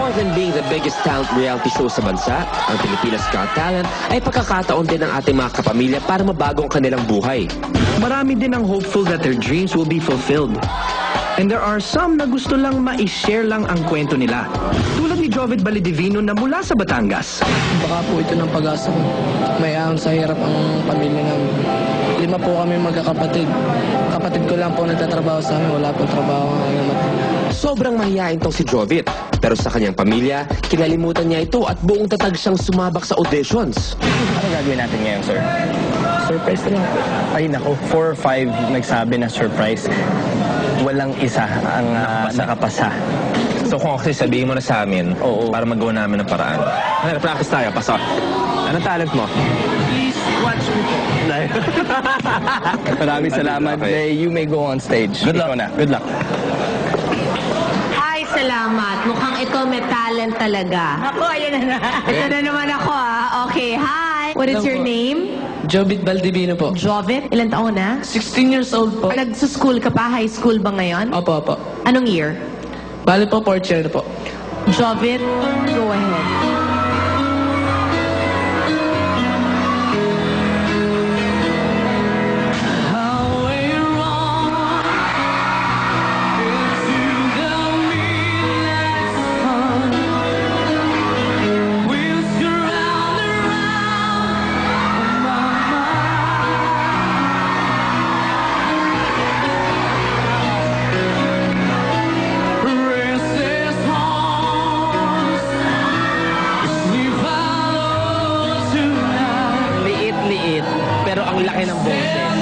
More than being the biggest talent reality show sa bansa, ang Pilipinas Got Talent ay pagkakataon din ng ating mga kapamilya para mabago ang kanilang buhay. Marami din ang hopeful that their dreams will be fulfilled. And there are some na gusto lang ma-share lang ang kwento nila. Tulad ni Jovet Balidivino na mula sa Batangas. Baka po ito ng pag-asa ko. May ahon sa hirap ang pamilya namin. 5 po kami magkakapatid. Kapatid ko lang po nagtatrabaho sa amin. Wala pong trabaho ngayon. Sobrang mahihain tong si Jovit, pero sa kanyang pamilya, kinalimutan niya ito at buong tatag siyang sumabak sa auditions. Ano gagawin natin ngayon, sir? Surprise na lang po. Ay nako, 4 or 5 nagsabi na surprise. Walang isa ang nakapasa. So kung kasi sabihin mo na sa amin, Oo. para magawa namin ng paraan. Ano, practice tayo, pasok. Anong talent mo? Please watch me po. Maraming salamat. Okay. You may go on stage. Good luck. Ikaw na. Good luck. Hi, salamat. Mukhang ito may talent talaga. Ako, ayan na. Ito na naman ako, Okay, hi. What is your name? Jovit Baldivino po. Jovit? Ilan taon na? 16 years old po. Nagsuschool ka pa? High school ba ngayon? Opo, opo. Anong year? Bali po, 4th year na po. Jovit, go ahead. Liit, pero ang laki ng boses.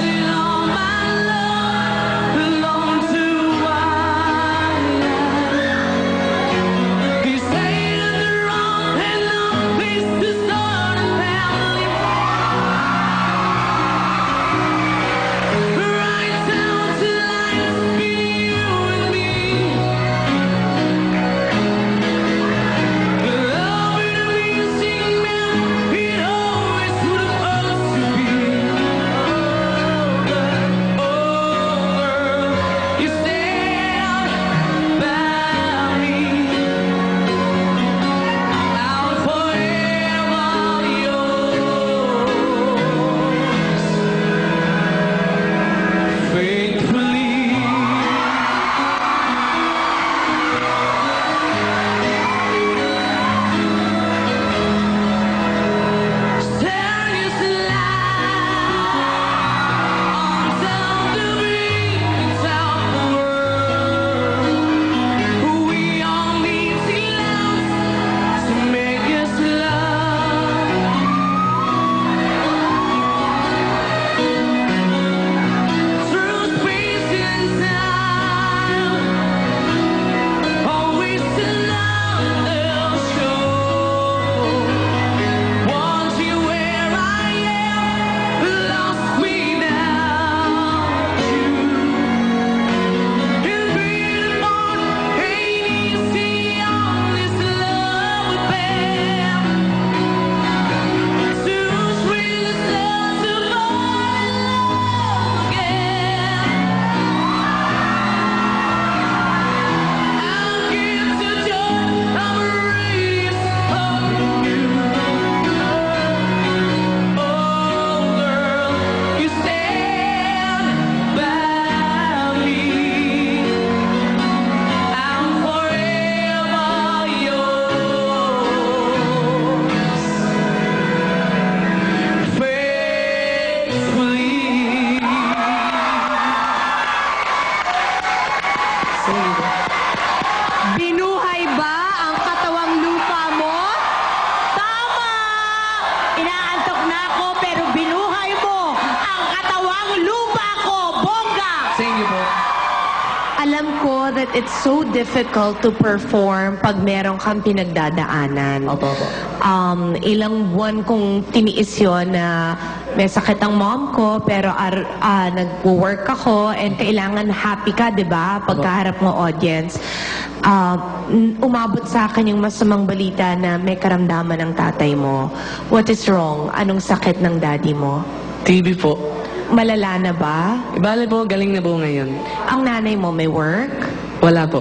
Binuhay ba ang katawang lupa mo? Tama! Inaantok na ako pero binuhay mo ang katawang lupa ko, bongga! Thank you po. Alam ko that it's so difficult to perform pag meron kang pinagdadaanan. Opo, opo. Ilang buwan kong tiniis yun na may sakit ang mom ko, pero nag-work ako and kailangan happy ka, di ba? Pagkaharap mo audience. Umabot sa akin yung masamang balita na may karamdaman ng tatay mo. What is wrong? Anong sakit ng daddy mo? TV po. Malala na ba? Bale po, galing na po ngayon. Ang nanay mo may work? Wala po.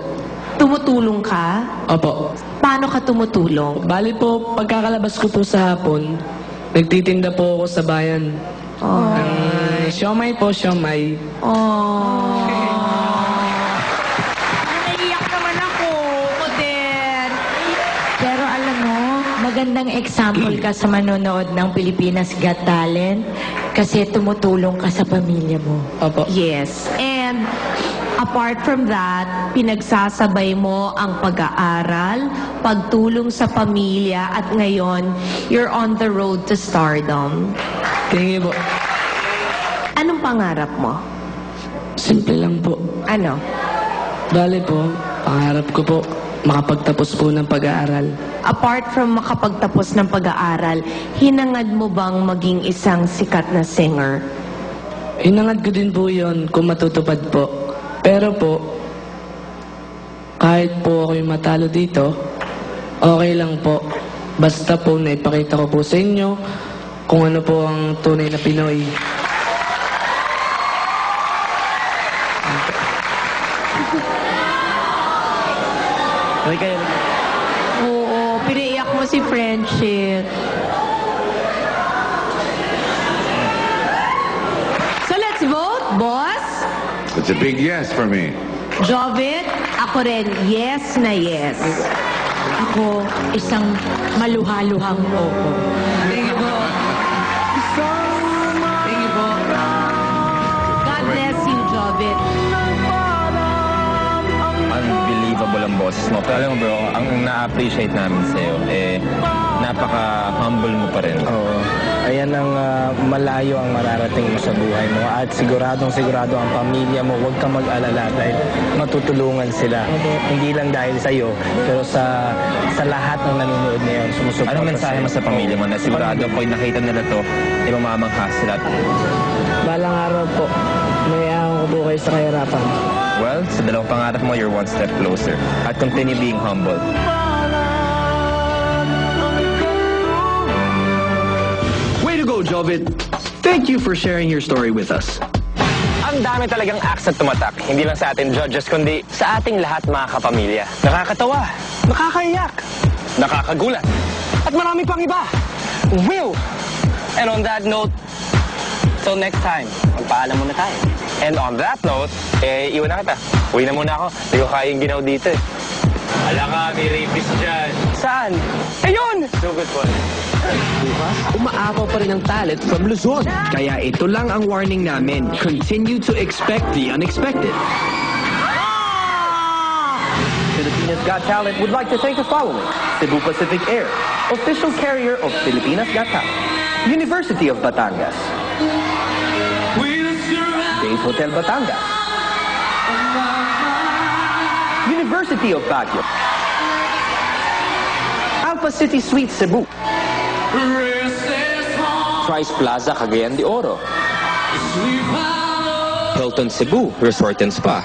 tumutulong ka? Opo. Paano ka tumutulong? Bali po, pagkakalabas ko po sa hapon, nagtitinda po ako sa bayan. Siomay po, siomay. Oh. Naiiyak naman ako, Oden. Pero alam mo, magandang example ka sa manonood ng Pilipinas Got Talent kasi tumutulong ka sa pamilya mo. Opo. Yes. And apart from that, pinagsasabay mo ang pag-aaral, pagtulong sa pamilya, at ngayon, you're on the road to stardom. Tingin po. Anong pangarap mo? Simple lang po. Ano? Bali po, pangarap ko po, makapagtapos po ng pag-aaral. Apart from makapagtapos ng pag-aaral, hinangad mo bang maging isang sikat na singer? Hinangad ko din po yun kung matutupad po. Pero po, kahit po ako'y matalo dito, okay lang po. Basta po naipakita ko po sa inyo kung ano po ang tunay na Pinoy. Okay kayo. Oo, pinaiyak mo si Friendship. So let's vote, boss. It's a big yes for me. Jovit, ako rin, yes na yes. Ako, isang maluhaluhang oo. Thank you po. Thank you po. God bless you, Jovit. Unbelievable ang boses mo. Pero alam mo bro, ang na-appreciate namin sa'yo, napaka-humble mo pa rin. Oo. Ayan ang malayo ang mararating mo sa buhay mo. At siguradong sigurado ang pamilya mo, huwag kang mag-alala dahil matutulungan sila. Hindi lang dahil sa'yo, pero sa lahat ng nanonood ngayon, sumusuporta Anong mensahe mo sa pamilya mo na sigurado pag nakita nila to, mamamangha sila? Balang araw po, may ahon ko po kayo sa kahirapan. Well, sa dalawang pangarap mo, you're one step closer. At continue being humble. Way to go, Jovit. Thank you for sharing your story with us. Ang dami talagang acts na tumatak, hindi lang sa ating judges, kundi sa ating lahat mga kapamilya. Nakakatawa, nakakaiyak, nakakagulat, at marami pang iba. Will! And on that note, till next time, magpaalam muna tayo. And on that note, iwan na kita. Uwi na muna ako. Hindi ko kayang ginaw dito eh. Ala ka, may rapist dyan. Saan? Ayun! So good one. Umaapaw pa rin ang talent from Luzon. Kaya ito lang ang warning namin. Continue to expect the unexpected. Filipinas Got Talent would like to thank the following: Cebu Pacific Air, official carrier of Filipinas Got Talent; University of Batangas; Days Hotel Batangas; University of Baguio; Alpha City Suites Cebu; Price Plaza, Cagayan de Oro. Hilton Cebu, Resort and Spa.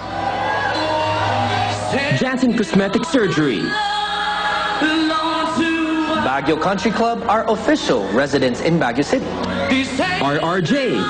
Janssen Cosmetic Surgery. Baguio Country Club, our official residence in Baguio City; RRJ.